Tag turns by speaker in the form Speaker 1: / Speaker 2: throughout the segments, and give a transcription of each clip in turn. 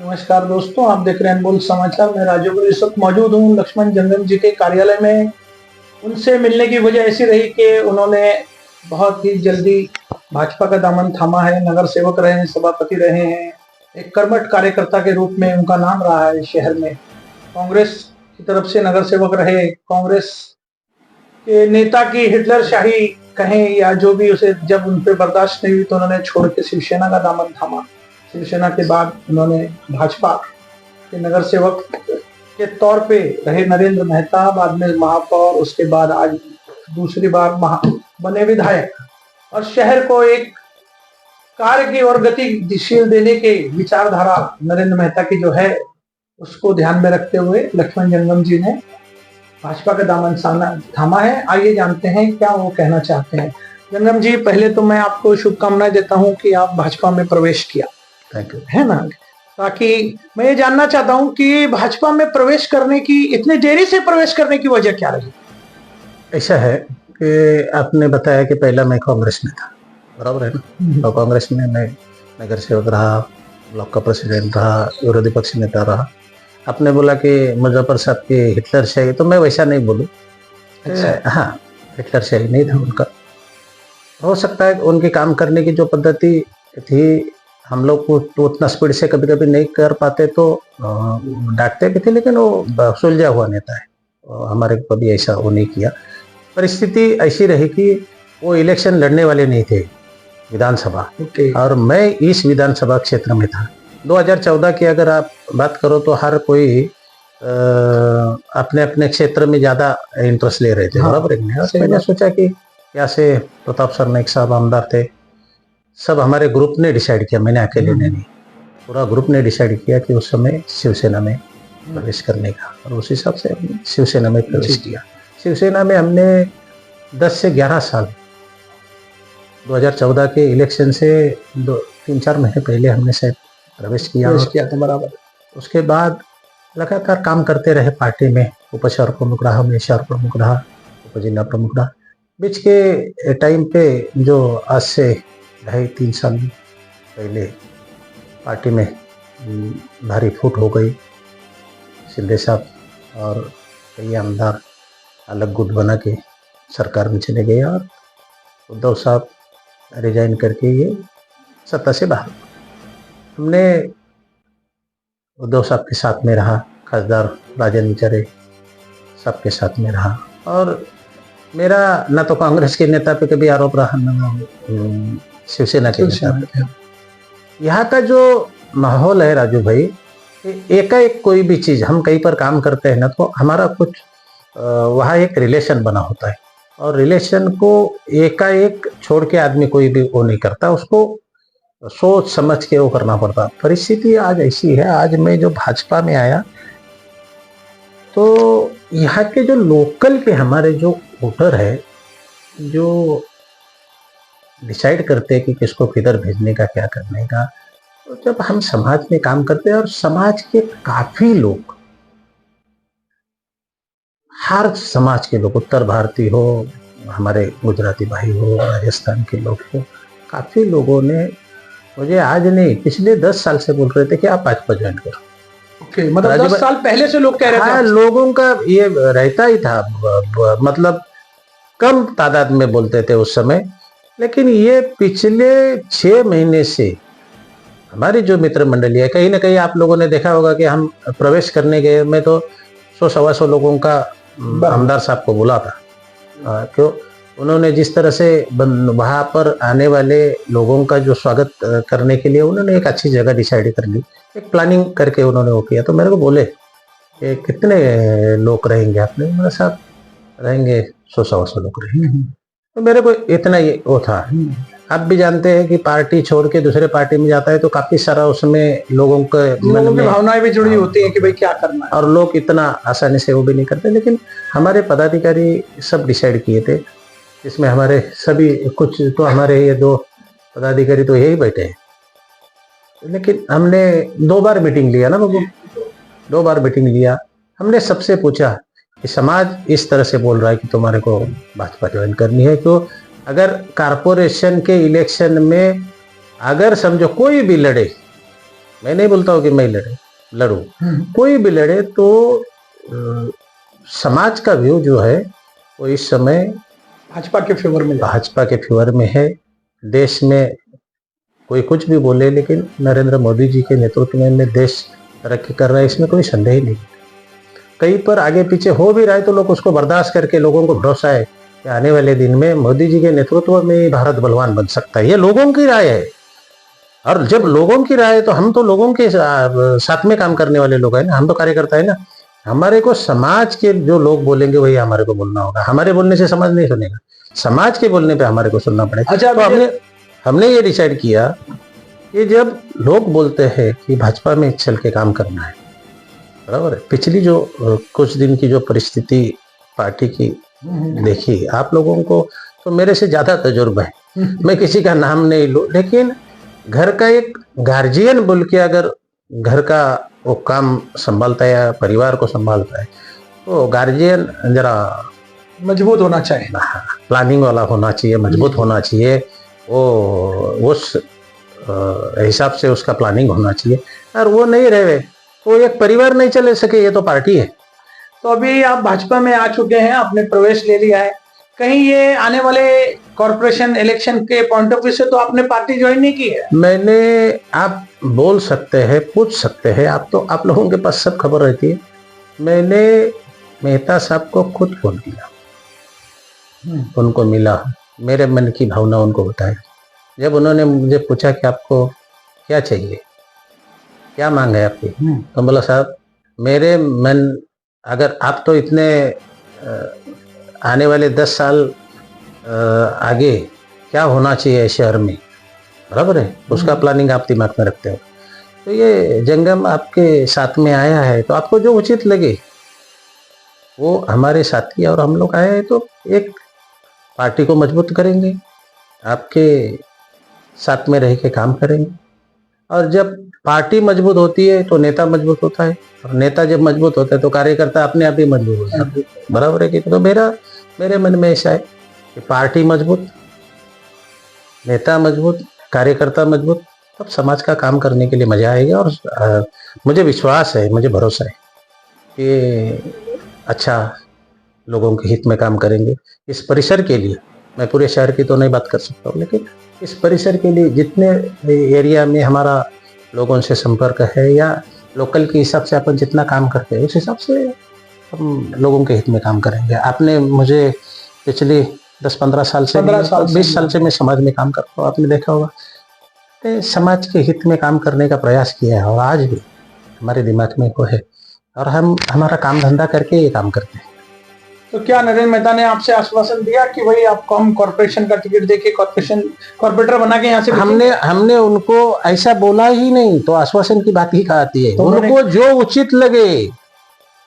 Speaker 1: नमस्कार दोस्तों, आप देख रहे हैं बोल समाचार। मैं राजू गुरु इस वक्त मौजूद हूँ लक्ष्मण जंगम जी के कार्यालय में। उनसे मिलने की वजह ऐसी रही कि उन्होंने बहुत ही जल्दी भाजपा का दामन थामा है। नगर सेवक रहे हैं, सभापति रहे हैं, एक कर्मठ कार्यकर्ता के रूप में उनका नाम रहा है शहर में। कांग्रेस की तरफ से नगर सेवक रहे, कांग्रेस के नेता की हिटलरशाही कहें या जो भी, उसे जब उन पर बर्दाश्त नहीं हुई तो उन्होंने छोड़ के शिवसेना का दामन थामा। शिवसेना के बाद उन्होंने भाजपा के नगर सेवक के तौर पे रहे नरेंद्र मेहता, बाद में महापौर, उसके बाद आज दूसरी बार बने विधायक। और शहर को एक कार्य की और गतिशील देने के विचारधारा नरेंद्र मेहता की जो है, उसको ध्यान में रखते हुए लक्ष्मण जंगम जी ने भाजपा का दामन थामा है। आइए जानते हैं क्या वो कहना चाहते हैं। जंगम जी, पहले तो मैं आपको शुभकामनाएं देता हूं कि आप भाजपा में प्रवेश किया,
Speaker 2: थैंक यू।
Speaker 1: है ना। ताकि मैं ये जानना चाहता हूं कि भाजपा में प्रवेश करने की, इतनी देरी से प्रवेश करने की वजह क्या रही?
Speaker 2: ऐसा है कि आपने बताया कि पहला मैं कांग्रेस में था, बराबर है ना। तो कांग्रेस में मैं नगर सेवक रहा, ब्लॉक का प्रेसिडेंट रहा, विरोधी पक्ष नेता रहा। आपने बोला कि मुजफ्फर साहब की हिटलरशाही, तो मैं वैसा नहीं बोलूँ।
Speaker 1: अच्छा।
Speaker 2: हाँ, हिटलरशाही नहीं था उनका। हो सकता है उनकी काम करने की जो पद्धति थी, हम लोग को तो उतना स्पीड से कभी कभी नहीं कर पाते तो डांटते भी थे, लेकिन वो सुलझा हुआ नेता है। हमारे को कभी ऐसा वो नहीं किया। परिस्थिति ऐसी रही कि वो इलेक्शन लड़ने वाले नहीं थे विधानसभा, और मैं इस विधानसभा क्षेत्र में था। 2014 की अगर आप बात करो तो हर कोई अपने अपने क्षेत्र में ज़्यादा इंटरेस्ट ले रहे थे, बराबर है। मैंने सोचा कि कैसे प्रताप सरनाईक साहब आमदार थे, सब हमारे ग्रुप ने डिसाइड किया, मैंने अकेले ने नहीं, पूरा ग्रुप ने डिसाइड किया कि उस समय शिवसेना में प्रवेश करने का, और उस हिसाब से हमने शिवसेना में प्रवेश किया। शिवसेना में हमने 10 से 11 साल, 2014 के इलेक्शन से 3-4 महीने पहले हमने शायद प्रवेश किया था, बराबर। उसके बाद लगातार काम करते रहे पार्टी में। उप शहर प्रमुख रहा, मैं शहर प्रमुख रहा, उप जिला प्रमुख रहा। बीच के टाइम पे जो आज से 2.5-3 साल पहले पार्टी में भारी फूट हो गई। शिंदे साहब और कई आमदार अलग गुट बना के सरकार में चले गए, और उद्धव साहब रिजाइन करके ये सत्ता से बाहर। हमने उद्धव साहब के साथ में रहा, खासदार राजन विचारे साहब के साथ में रहा, और मेरा न तो कांग्रेस के नेता पे कभी आरोप रहा, न शिवसेना के नेता पे। यहाँ का जो माहौल है राजू भाई, एकाएक कोई भी चीज़ हम कहीं पर काम करते हैं ना, तो हमारा कुछ वहाँ एक रिलेशन बना होता है, और रिलेशन को एकाएक छोड़ के आदमी कोई भी वो नहीं करता, उसको सोच समझ के वो करना पड़ता। परिस्थिति आज ऐसी है, आज मैं जो भाजपा में आया तो यहाँ के जो लोकल के हमारे जो वोटर है, जो डिसाइड करते हैं कि किसको किधर भेजने का, क्या करने का, तो जब हम समाज में काम करते हैं और समाज के काफी लोग, हर समाज के लोग, उत्तर भारतीय हो, हमारे गुजराती भाई हो, राजस्थान के लोग हो, काफी लोगों ने मुझे आज नहीं पिछले 10 साल से बोल रहे थे कि आप भाजपा ज्वाइन करो।
Speaker 1: मतलब 10 साल पहले से लोग कह रहे थे?
Speaker 2: हाँ, लोगों का ये रहता ही था, मतलब कम तादाद में बोलते थे उस समय, लेकिन ये पिछले 6 महीने से हमारी जो मित्र मंडली है, कहीं ना कहीं आप लोगों ने देखा होगा कि हम प्रवेश करने गए, मैं तो 100-125 लोगों का आमदार साहब को बुला था। क्यों? उन्होंने जिस तरह से वहाँ पर आने वाले लोगों का जो स्वागत करने के लिए उन्होंने एक अच्छी जगह डिसाइड कर ली, एक प्लानिंग करके उन्होंने वो किया। तो मेरे को बोले कि कितने लोग रहेंगे आपने? मेरे साथ रहेंगे 100-125 लोग रहेंगे। तो मेरे को इतना ये वो था। आप भी जानते हैं कि पार्टी छोड़ के दूसरे पार्टी में जाता है तो काफी सारा उसमें लोगों के मन में
Speaker 1: भावनाएं भी जुड़ी होती है कि भाई क्या करना है,
Speaker 2: और लोग इतना आसानी से वो भी नहीं करते। लेकिन हमारे पदाधिकारी सब डिसाइड किए थे, इसमें हमारे सभी, कुछ तो हमारे ये 2 पदाधिकारी तो यही बैठे हैं, लेकिन हमने 2 बार मीटिंग लिया ना बाबू, 2 बार मीटिंग लिया। हमने सबसे पूछा कि समाज इस तरह से बोल रहा है कि तुम्हारे को भाजपा ज्वाइन करनी है, तो अगर कारपोरेशन के इलेक्शन में अगर समझो कोई भी लड़े मैं नहीं बोलता हूँ कि मैं लड़ूं, कोई भी लड़े तो समाज का व्यू जो है वो इस समय
Speaker 1: भाजपा के फेवर में
Speaker 2: है। देश में कोई कुछ भी बोले, लेकिन नरेंद्र मोदी जी के नेतृत्व में देश तरक्की कर रहा है, इसमें कोई संदेह ही नहीं। कहीं पर आगे पीछे हो भी रहा है तो लोग उसको बर्दाश्त करके, लोगों को भरोसा है कि आने वाले दिन में मोदी जी के नेतृत्व में भारत बलवान बन सकता है। ये लोगों की राय है, और जब लोगों की राय है तो हम तो लोगों के साथ में काम करने वाले लोग हैं ना, हम तो कार्यकर्ता है ना। हमारे को समाज के जो लोग बोलेंगे वही हमारे को बोलना होगा। हमारे बोलने से समाज नहीं सुनेगा, समाज के बोलने पे हमारे को सुनना पड़ेगा।
Speaker 1: अच्छा,
Speaker 2: तो हमने ये डिसाइड किया कि जब लोग बोलते हैं कि भाजपा में चल के काम करना है, बराबर है। पिछली जो कुछ दिन की जो परिस्थिति पार्टी की देखी, आप लोगों को तो मेरे से ज्यादा तजुर्बा है, मैं किसी का नाम नहीं लूं, लेकिन घर का एक गार्जियन बोल के अगर घर का वो काम संभालता है या परिवार को संभालता है तो गार्जियन जरा
Speaker 1: मजबूत होना चाहिए,
Speaker 2: प्लानिंग वाला होना चाहिए, मजबूत होना चाहिए, वो उस हिसाब से उसका प्लानिंग होना चाहिए। और वो नहीं रहे तो एक परिवार नहीं चले सके, ये तो पार्टी है।
Speaker 1: तो अभी आप भाजपा में आ चुके हैं, आपने प्रवेश ले लिया है, कहीं ये आने वाले कॉर्पोरेशन इलेक्शन के पॉइंट ऑफ व्यू से तो आपने पार्टी ज्वाइन नहीं की है?
Speaker 2: मैंने, आप बोल सकते हैं, पूछ सकते हैं, आप लोगों के पास सब खबर रहती है। मैंने मेहता साहब को खुद फोन किया, उनको मिला, मेरे मन की भावना उनको बताई। जब उन्होंने मुझे पूछा कि आपको क्या चाहिए, क्या मांग है आपकी, तो बोला साहब मेरे मन, अगर आप तो इतने आने वाले 10 साल आगे क्या होना चाहिए शहर में, बराबर है, उसका प्लानिंग आप दिमाग में रखते हो, तो ये जंगम आपके साथ में आया है तो आपको जो उचित लगे वो हमारे साथी और हम लोग आए हैं तो एक पार्टी को मजबूत करेंगे, आपके साथ में रह के काम करेंगे। और जब पार्टी मजबूत होती है तो नेता मजबूत होता है, और नेता जब मजबूत होता है तो कार्यकर्ता अपने आप ही मजबूत होता है, बराबर है कि? तो मेरे मन में ऐसा है कि पार्टी मजबूत, नेता मजबूत, कार्यकर्ता मजबूत, तब समाज का काम करने के लिए मजा आएगा। और मुझे विश्वास है, मुझे भरोसा है कि अच्छा लोगों के हित में काम करेंगे। इस परिसर के लिए, मैं पूरे शहर की तो नहीं बात कर सकता हूँ, लेकिन इस परिसर के लिए जितने एरिया में हमारा लोगों से संपर्क है या लोकल के हिसाब से अपन जितना काम करते हैं उस हिसाब से हम लोगों के हित में काम करेंगे। आपने मुझे पिछले 10-15 साल से 20 साल से मैं समाज में काम करता हूँ, आपने देखा होगा कि समाज के हित में काम करने का प्रयास किया है, और आज भी हमारे दिमाग में वो है, और हम हमारा काम धंधा करके ये काम करते हैं।
Speaker 1: तो क्या नरेंद्र मेहता ने आपसे आश्वासन दिया कि भाई आपको हम कॉर्पोरेशन का टिकट देके कॉर्पोरेटर बना के यहाँ से?
Speaker 2: हमने उनको ऐसा बोला ही नहीं, तो आश्वासन की बात ही कहा आती है, तो उनको जो उचित लगे,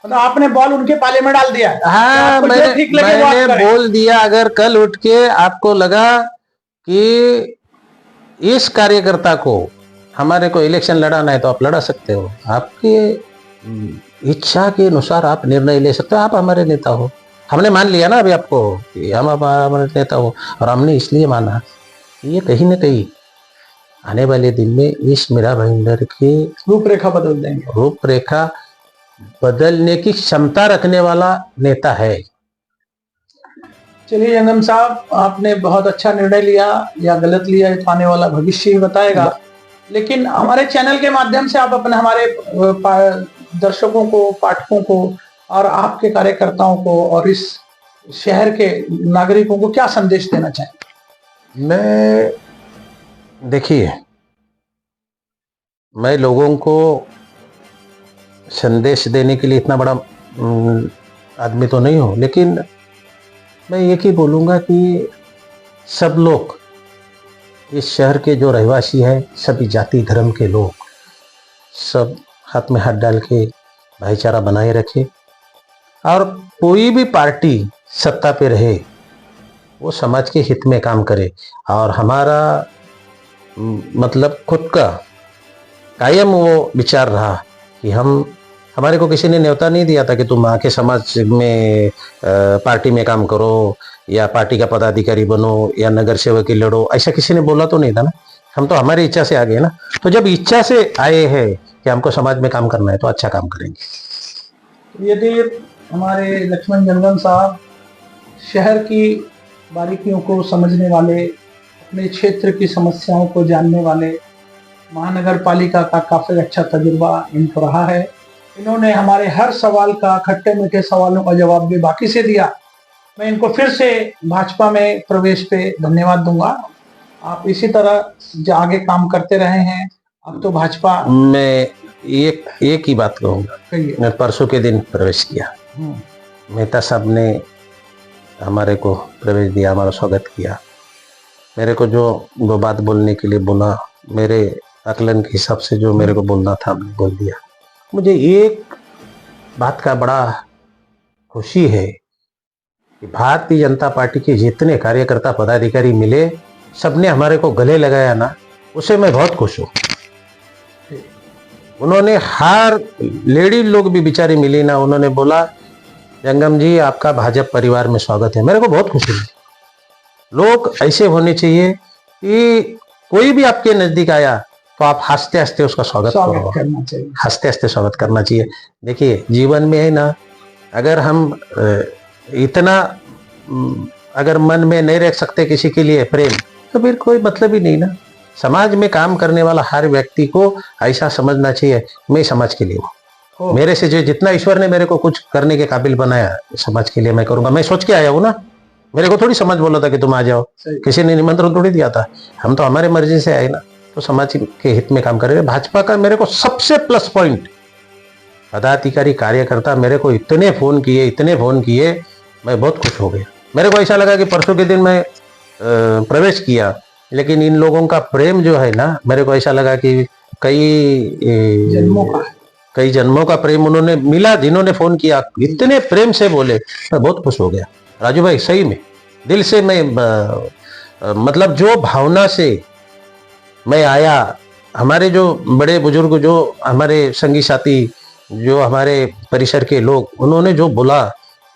Speaker 1: मतलब आपने बॉल उनके पाले में डाल दिया?
Speaker 2: हाँ, मैंने बोल दिया, अगर कल उठ के आपको लगा कि इस कार्यकर्ता को हमारे को इलेक्शन लड़ाना है तो आप लड़ा सकते हो, आपकी इच्छा के अनुसार आप निर्णय ले सकते हो, आप हमारे नेता हो। हमने मान लिया ना अभी आपको कि हम हमारे नेता हो, और हमने इसलिए माना ये कहीं ना कहीं आने वाले दिन में इस मीरा भाईंदर की
Speaker 1: रूपरेखा बदल देंगे,
Speaker 2: रूपरेखा बदलने की क्षमता रखने वाला नेता है।
Speaker 1: चलिए जंगम साहब, आपने बहुत अच्छा निर्णय लिया या गलत लिया तो आने वाला भविष्य ही बताएगा, लेकिन हमारे चैनल के माध्यम से आप अपने हमारे दर्शकों को, पाठकों को और आपके कार्यकर्ताओं को और इस शहर के नागरिकों को क्या संदेश देना चाहेंगे?
Speaker 2: देखिए, मैं लोगों को संदेश देने के लिए इतना बड़ा आदमी तो नहीं हूँ, लेकिन मैं ये ही बोलूँगा कि सब लोग, इस शहर के जो रहवासी हैं, सभी जाति धर्म के लोग, सब हाथ में हाथ डाल के भाईचारा बनाए रखे, और कोई भी पार्टी सत्ता पे रहे वो समाज के हित में काम करे। और हमारा मतलब खुद का कायम वो विचार रहा कि हमारे को किसी ने न्योता नहीं दिया था कि तुम आके समाज में पार्टी में काम करो या पार्टी का पदाधिकारी बनो या नगर सेवक की लड़ो, ऐसा किसी ने बोला तो नहीं था ना। हम तो हमारी इच्छा से आ गए ना। तो जब इच्छा से आए हैं कि हमको समाज में काम करना है तो अच्छा काम करेंगे।
Speaker 1: यदि हमारे लक्ष्मण जंगम साहब शहर की बारीकियों को समझने वाले, अपने क्षेत्र की समस्याओं को जानने वाले, महानगर पालिका का काफी अच्छा तजुर्बा इनको रहा है। इन्होंने हमारे हर सवाल का, खट्टे मीठे सवालों का जवाब भी बाकी से दिया। मैं इनको फिर से भाजपा में प्रवेश पे धन्यवाद दूंगा। आप इसी तरह आगे काम करते रहे हैं। अब तो भाजपा,
Speaker 2: मैं एक ही बात कहूँगा, मैं परसों के दिन प्रवेश किया, मेहता साहब ने हमारे को प्रवेश दिया, हमारा स्वागत किया। मेरे को जो वो बात बोलने के लिए बोला, मेरे आकलन के हिसाब से जो मेरे को बोलना था हमने बोल दिया। मुझे एक बात का बड़ा खुशी है कि भारतीय जनता पार्टी के जितने कार्यकर्ता पदाधिकारी मिले, सबने हमारे को गले लगाया ना, उसे मैं बहुत खुश हूँ। उन्होंने हर लेडी लोग भी बेचारी मिली ना, उन्होंने बोला जंगम जी आपका भाजपा परिवार में स्वागत है। मेरे को बहुत खुशी है। लोग ऐसे होने चाहिए कि कोई भी आपके नजदीक आया तो आप हंसते हंसते उसका स्वागत
Speaker 1: करना चाहिए,
Speaker 2: हंसते हंसते स्वागत करना चाहिए। देखिए जीवन में है ना, अगर हम इतना अगर मन में नहीं रख सकते किसी के लिए प्रेम, तो फिर कोई मतलब ही नहीं ना। समाज में काम करने वाला हर व्यक्ति को ऐसा समझना चाहिए, मैं समाज के लिए हूँ, मेरे से जो जितना ईश्वर ने मेरे को कुछ करने के काबिल बनाया समाज के लिए मैं करूंगा। मैं सोच के आया हूँ ना, मेरे को थोड़ी समाज बोला था कि तुम आ जाओ, किसी ने निमंत्रण थोड़ी दिया था, हम तो हमारे मर्जी से आए ना। तो समाज के हित में काम करेंगे। भाजपा का मेरे को सबसे प्लस पॉइंट, पदाधिकारी कार्यकर्ता मेरे को इतने फोन किए, मैं बहुत खुश हो गया। मेरे को ऐसा लगा कि परसों के दिन मैं प्रवेश किया, लेकिन इन लोगों का प्रेम जो है ना, मेरे को ऐसा लगा कि कई जन्मों का प्रेम उन्होंने मिला। जिन्होंने फोन किया इतने प्रेम से बोले, मैं बहुत खुश हो गया। राजू भाई सही में दिल से मैं मतलब जो भावना से मैं आया, हमारे जो बड़े बुजुर्ग, जो हमारे संगी साथी, जो हमारे परिसर के लोग, उन्होंने जो बोला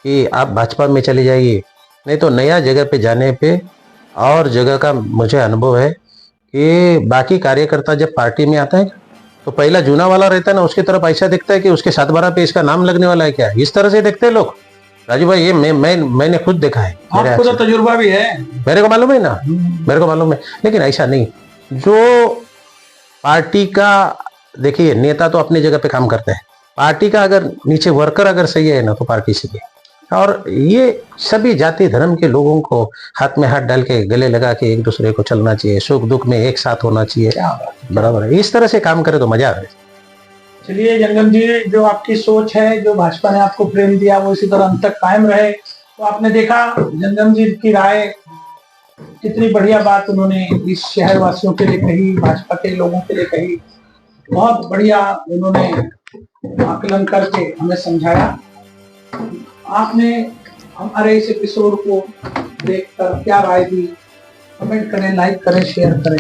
Speaker 2: कि आप भाजपा में चले जाइए, नहीं तो नया जगह पे जाने पे और जगह का मुझे अनुभव है कि बाकी कार्यकर्ता जब पार्टी में आता है तो पहला जूना वाला रहता है ना, उसकी तरफ ऐसा दिखता है कि उसके 7/12 पे इसका नाम लगने वाला है क्या, इस तरह से देखते हैं लोग। राजू भाई ये मैंने खुद देखा है,
Speaker 1: आपको तो तजुर्बा भी है,
Speaker 2: मेरे को मालूम है ना, मेरे को मालूम है। लेकिन ऐसा नहीं, जो पार्टी का, देखिए नेता तो अपनी जगह पे काम करते हैं, पार्टी का अगर नीचे वर्कर अगर सही है ना तो पार्टी सही है। और ये सभी जाति धर्म के लोगों को हाथ में हाथ डाल के गले लगा के एक दूसरे को चलना चाहिए, सुख दुख में एक साथ होना चाहिए, बराबर है। इस तरह से काम करे तो मजा आए।
Speaker 1: चलिए जंगम जी, जो आपकी सोच है, जो भाजपा ने आपको प्रेम दिया, वो इसी तरह अंत तक कायम रहे। तो आपने देखा जंगम जी की राय, कितनी बढ़िया बात उन्होंने इस शहर वासियों के लिए कही, भाजपा के लोगों के लिए कही। बहुत बढ़िया उन्होंने आकलन करके हमें समझाया। आपने हमारे इस एपिसोड को देखकर क्या राय दी, कमेंट करें, लाइक करें, शेयर करें।